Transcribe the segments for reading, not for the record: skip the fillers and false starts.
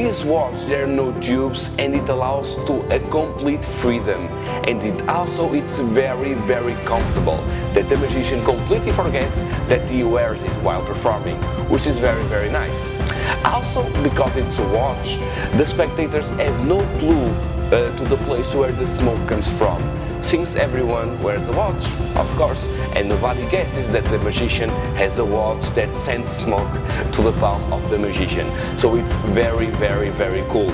this watch there are no tubes and it allows to a complete freedom, and it's very comfortable, that the magician completely forgets that he wears it while performing, which is very nice. Also, because it's a watch, the spectators have no clue to the place where the smoke comes from, since everyone wears a watch, of course, and nobody guesses that the magician has a watch that sends smoke to the palm of the magician. So it's very cool.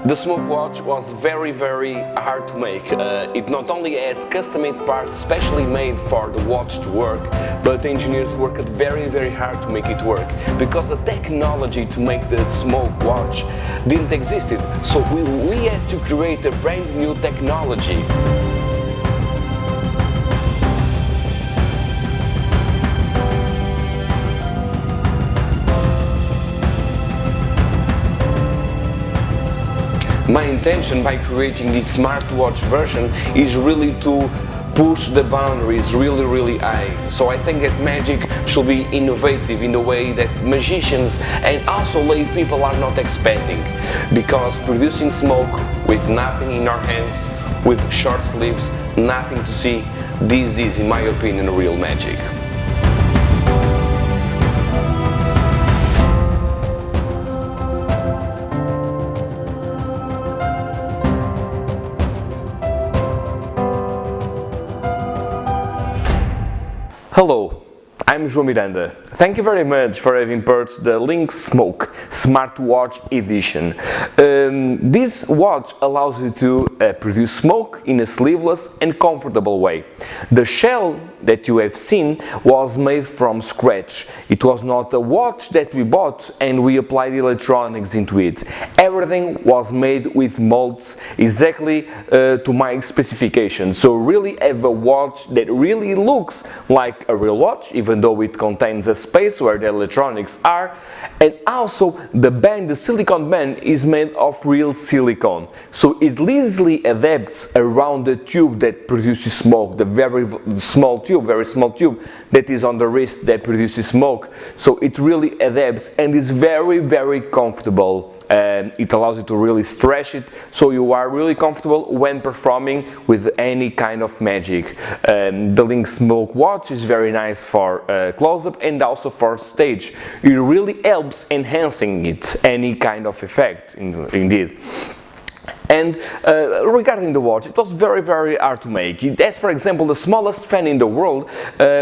The Smoke watch was very hard to make. It not only has custom-made parts specially made for the watch to work, but the engineers worked very hard to make it work, because the technology to make the Smoke watch didn't exist. So we had to create a brand new technology. My intention by creating this smartwatch version is really to push the boundaries really high. So I think that magic should be innovative in a way that magicians and also lay people are not expecting, because producing smoke with nothing in our hands, with short sleeves, nothing to see, this is, in my opinion, real magic. Hello, I'm João Miranda. Thank you very much for having purchased the Lynx Smoke Smartwatch Edition. This watch allows you to produce smoke in a sleeveless and comfortable way. The shell that you have seen was made from scratch. It was not a watch that we bought and we applied electronics into it. Everything was made with molds exactly to my specifications. So really have a watch that really looks like a real watch, even though it contains a space where the electronics are. And also the silicone band is made of real silicone. So it easily adapts around the tube that produces smoke, the very small tube that is on the wrist that produces smoke. So it really adapts and is very comfortable. It allows you to really stretch it, so you are really comfortable when performing with any kind of magic. The Lynx Smoke watch is very nice for close-up and also for stage. It really helps enhancing it, any kind of effect, indeed. And regarding the watch, it was very hard to make. It has, for example, the smallest fan in the world,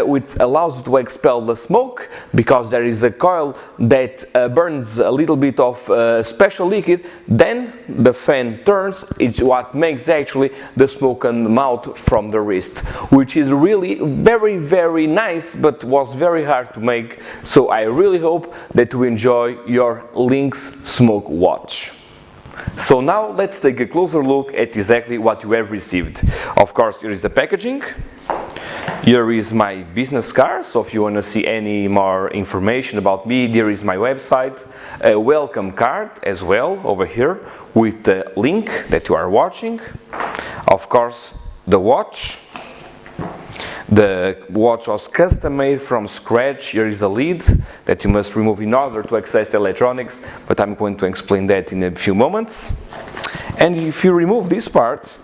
which allows you to expel the smoke, because there is a coil that burns a little bit of special liquid. Then the fan turns. It's what makes actually the smoke come out from the wrist, which is really very nice, but was very hard to make. So I really hope that you enjoy your Lynx Smoke watch. So now let's take a closer look at exactly what you have received. Of course, here is the packaging. Here is my business card, so if you want to see any more information about me, there is my website. A welcome card as well over here with the link that you are watching. Of course, the watch. The watch was custom made from scratch. Here is a lid that you must remove in order to access the electronics, but I'm going to explain that in a few moments. And if you remove this part,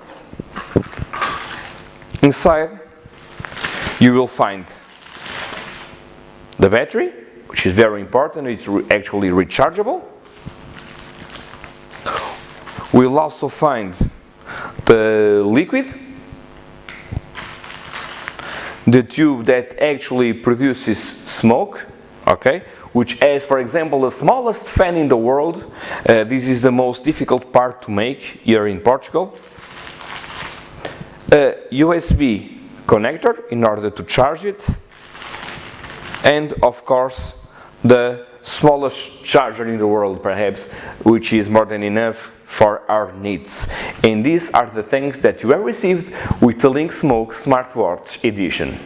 inside you will find the battery, which is very important. It's actually rechargeable. We'll also find the liquid, the tube that actually produces smoke, okay, which has, for example, the smallest fan in the world. This is the most difficult part to make here in Portugal. A USB connector in order to charge it, and of course the smallest charger in the world, perhaps, which is more than enough for our needs. And these are the things that you have received with the Lynx Smoke Smartwatch Edition.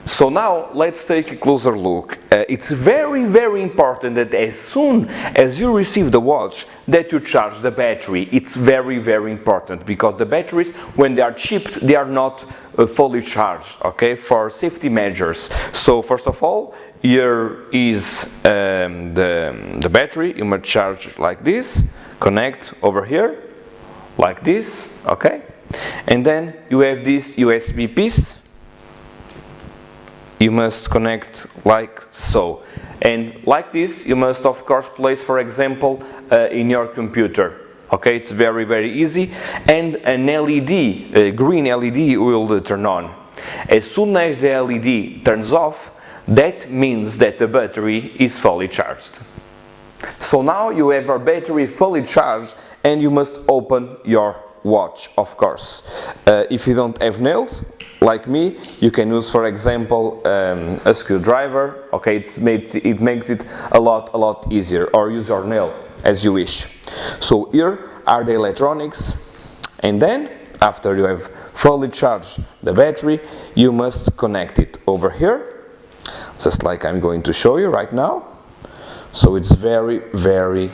So now let's take a closer look. It's very, very important that as soon as you receive the watch that you charge the battery. It's very, very important because the batteries, when they are shipped, they are not fully charged, okay, for safety measures. So first of all, here is the battery. You must charge like this, connect over here, like this, okay, and then you have this USB piece. You must connect like so, and like this you must of course place, for example, in your computer. Okay, it's very, very easy, and an LED, a green LED will turn on. As soon as the LED turns off, that means that the battery is fully charged. So now you have your battery fully charged and you must open your watch, of course. If you don't have nails, like me, you can use, for example, a screwdriver. Okay, it makes it a lot easier, or use your nail as you wish. So here are the electronics, and then after you have fully charged the battery, you must connect it over here, just like I'm going to show you right now. So it's very, very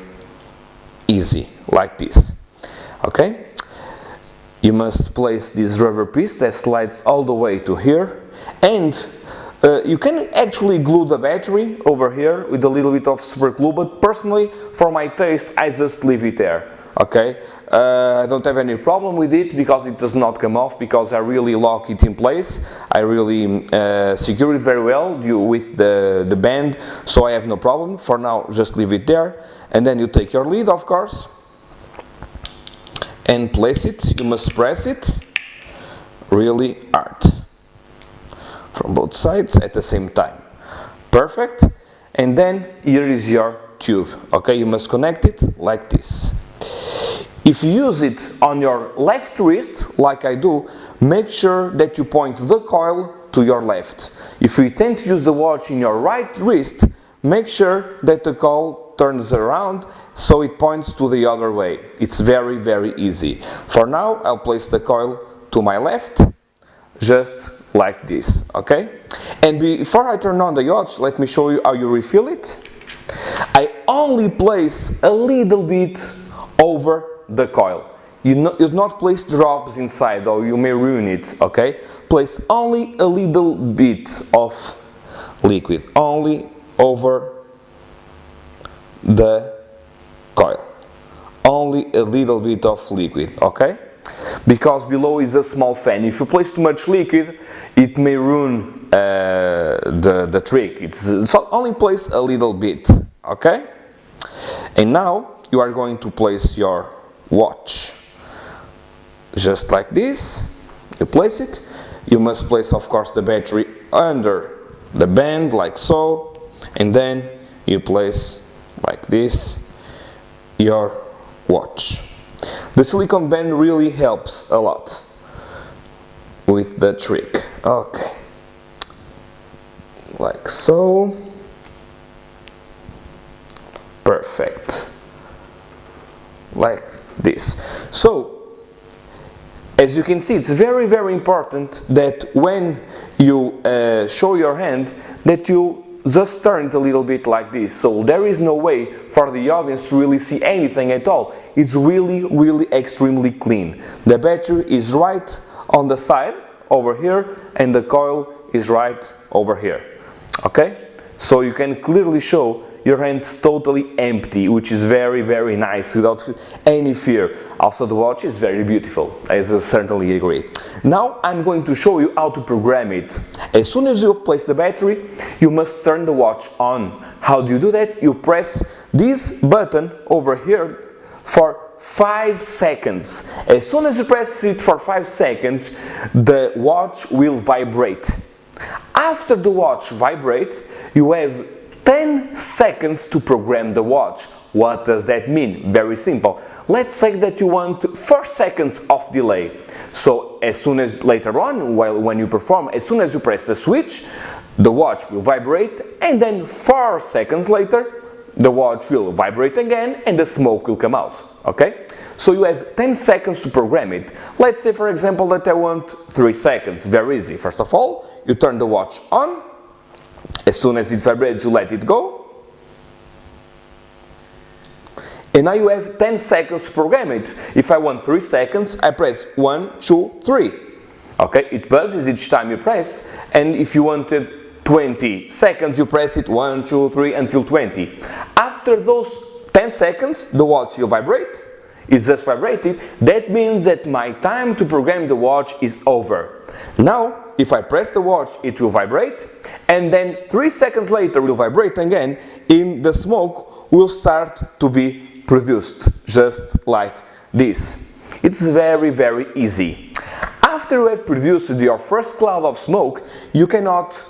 easy, like this. Okay? You must place this rubber piece that slides all the way to here, and you can actually glue the battery over here with a little bit of super glue, but personally, for my taste, I just leave it there. Okay, I don't have any problem with it because it does not come off, because I really lock it in place. I really secure it very well with the band, so I have no problem. For now, just leave it there, and then you take your lid, of course, and place it. You must press it really hard from both sides at the same time. Perfect. And then here is your tube. Okay, you must connect it like this. If you use it on your left wrist, like I do, make sure that you point the coil to your left. If you intend to use the watch in your right wrist, make sure that the coil turns around so it points to the other way. It's very, very easy. For now, I'll place the coil to my left, just like this, okay? And before I turn on the watch, let me show you how you refill it. I only place a little bit over the coil. You do not place drops inside, or you may ruin it, okay? Place only a little bit of liquid, only over the coil. Only a little bit of liquid, okay? Because below is a small fan. If you place too much liquid, it may ruin the trick. So only place a little bit, okay? And now you are going to place your watch just like this. You place it. You must place, of course, the battery under the band like so, and then you place like this your watch. The silicone band really helps a lot with the trick. Okay, like so. Perfect. Like this. So, as you can see, it's very, very important that when you show your hand, that you just turn it a little bit like this. So there is no way for the audience to really see anything at all. It's really, really extremely clean. The battery is right on the side over here, and the coil is right over here. Okay? So you can clearly show your hand's totally empty, which is very, very nice, without any fear. Also, the watch is very beautiful, I certainly agree. Now I'm going to show you how to program it. As soon as you've placed the battery, you must turn the watch on. How do you do that? You press this button over here for 5 seconds. As soon as you press it for 5 seconds, the watch will vibrate. After the watch vibrates, you have 10 seconds to program the watch. What does that mean? Very simple. Let's say that you want 4 seconds of delay. So as soon as later on, when you perform, as soon as you press the switch, the watch will vibrate, and then 4 seconds later, the watch will vibrate again and the smoke will come out. Okay? So you have 10 seconds to program it. Let's say, for example, that I want 3 seconds. Very easy. First of all, you turn the watch on. As soon as it vibrates, you let it go. And now you have 10 seconds to program it. If I want 3 seconds, I press 1, 2, 3. Okay, it buzzes each time you press. And if you wanted 20 seconds, you press it 1, 2, 3 until 20. After those 10 seconds, the watch will vibrate. It's just vibrated. That means that my time to program the watch is over. Now, if I press the watch, it will vibrate. And then 3 seconds later, it will vibrate again. And the smoke will start to be produced, just like this. It's very, very easy. After you have produced your first cloud of smoke, you cannot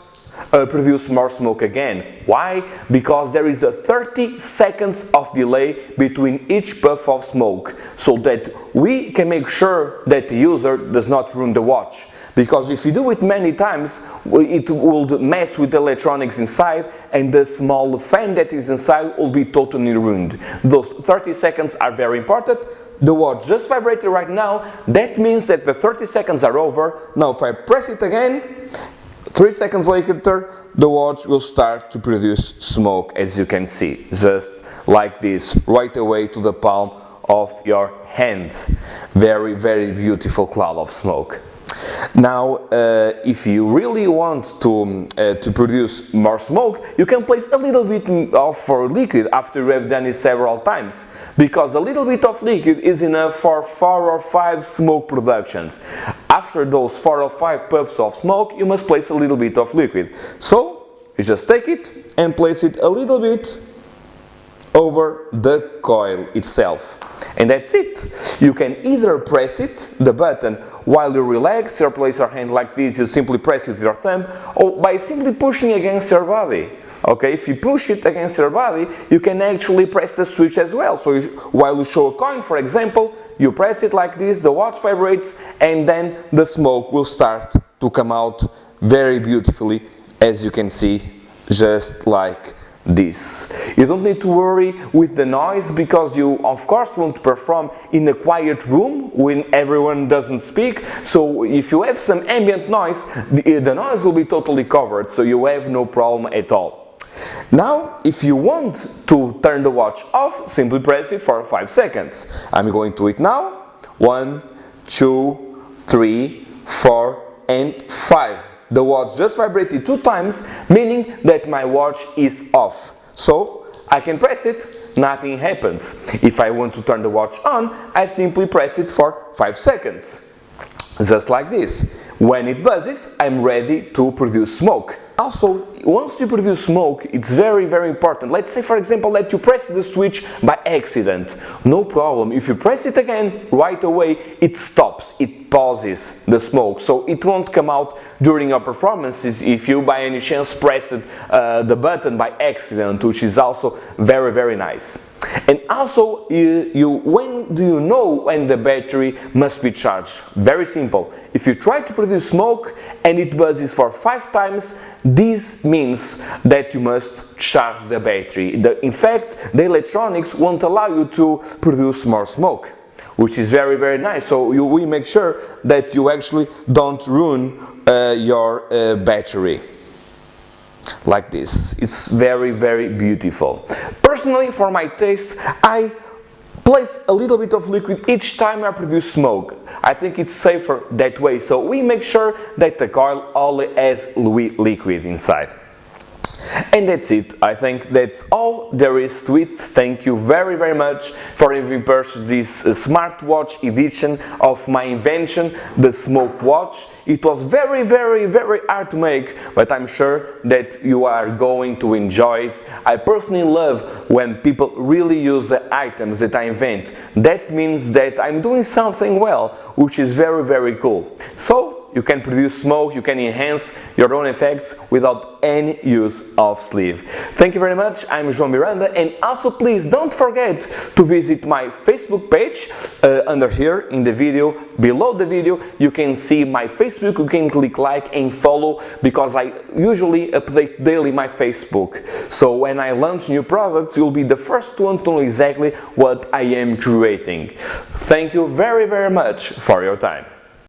produce more smoke again. Why? Because there is a 30 seconds of delay between each puff of smoke, so that we can make sure that the user does not ruin the watch. Because if you do it many times, it will mess with the electronics inside, and the small fan that is inside will be totally ruined. Those 30 seconds are very important. The watch just vibrated right now. That means that the 30 seconds are over. Now if I press it again, 3 seconds later, the watch will start to produce smoke, as you can see, just like this, right away to the palm of your hands. Very, very beautiful cloud of smoke. Now, if you really want to produce more smoke, you can place a little bit of liquid after you have done it several times, because a little bit of liquid is enough for 4 or 5 smoke productions. After those 4 or 5 puffs of smoke, you must place a little bit of liquid. So, you just take it and place it a little bit over the coil itself. And that's it. You can either press it, the button, while you relax, you place your hand like this, you simply press it with your thumb, or by simply pushing against your body. Okay, if you push it against your body, you can actually press the switch as well. So while you show a coin, for example, you press it like this, the watch vibrates, and then the smoke will start to come out very beautifully, as you can see, just like this. You don't need to worry with the noise, because you of course want to perform in a quiet room when everyone doesn't speak. So if you have some ambient noise, the noise will be totally covered, so you have no problem at all. Now, if you want to turn the watch off, simply press it for 5 seconds. I'm going to it now. 1, 2, 3, 4 and 5. The watch just vibrated 2 times, meaning that my watch is off. So I can press it, nothing happens. If I want to turn the watch on, I simply press it for 5 seconds. Just like this. When it buzzes, I'm ready to produce smoke. Also, once you produce smoke, it's very, very important. Let's say, for example, that you press the switch by accident. No problem. If you press it again, right away, it stops. It pauses the smoke. So it won't come out during your performances if you, by any chance, press the button by accident, which is also very, very nice. And also, when do you know when the battery must be charged? Very simple. If you try to produce smoke and it buzzes for 5 times, this means that you must charge the battery. In fact, the electronics won't allow you to produce more smoke, which is very, very nice. So we make sure that you actually don't ruin your battery. Like this. It's very, very beautiful. Personally, for my taste, I place a little bit of liquid each time I produce smoke. I think it's safer that way, so we make sure that the coil only has liquid inside. And that's it. I think that's all there is to it. Thank you very, very much for having purchased this smartwatch edition of my invention, the Smoke Watch. It was very, very, very hard to make, but I'm sure that you are going to enjoy it. I personally love when people really use the items that I invent. That means that I'm doing something well, which is very, very cool. So, you can produce smoke, you can enhance your own effects without any use of sleeve. Thank you very much, I'm João Miranda, and also please don't forget to visit my Facebook page. Under here in the video, below the video, you can see my Facebook. You can click like and follow, because I usually update daily my Facebook. So when I launch new products, you'll be the first one to know exactly what I am creating. Thank you very much for your time.